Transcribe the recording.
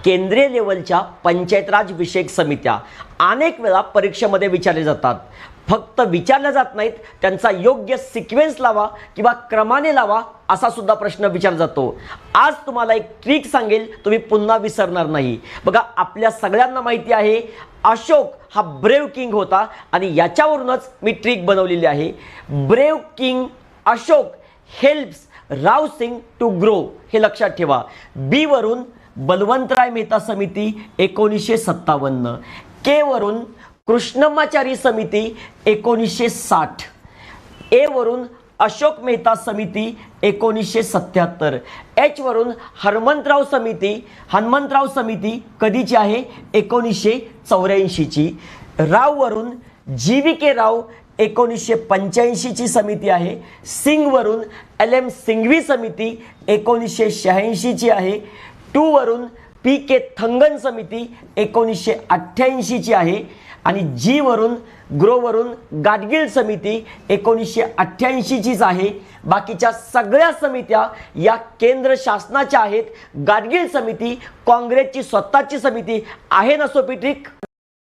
केंद्रीय लेवलच्या पंचायत राज विषयक समित्या अनेक वेळा परीक्षेमध्ये विचारले जातात. फक्त विचारल्या जात नाहीत, त्यांचा योग्य सिक्वेन्स लावा किंवा क्रमाने लावा असा सुद्धा प्रश्न विचारला जातो. आज तुम्हाला एक ट्रिक सांगेल, तुम्ही पुन्हा विसरणार नाही. बघा, आपल्या सगळ्यांना माहिती आहे अशोक हा ब्रेव किंग होता आणि याच्यावरूनच मी ट्रिक बनवलेली आहे. Brave king Ashok helps Rao Singh to grow, हे लक्षात ठेवा. बी वरून बलवंतराय मेहता समिती 1957, के वरून कृष्णमाचारी समिती 1960, ए वरून अशोक मेहता समिती 1977, एच वरून हनुमंतराव समिती कधीची आहे? 1984ची. राव वरून GVK राव 1985 ची समिती आहे. सिंग वरून LM सिंघवी समिती 1986 ची आहे. टू वरून PK थंगन समिती 1988 ची आहे आणि जी वरून ग्रोवरून गाडगीळ समिती 1988 चीच आहे. बाकीच्या सगळ्या समित्या या केंद्र शासनाच्या आहेत. गाडगीळ समिती काँग्रेसची स्वतःची समिती आहे ना. सोपी ट्रिक.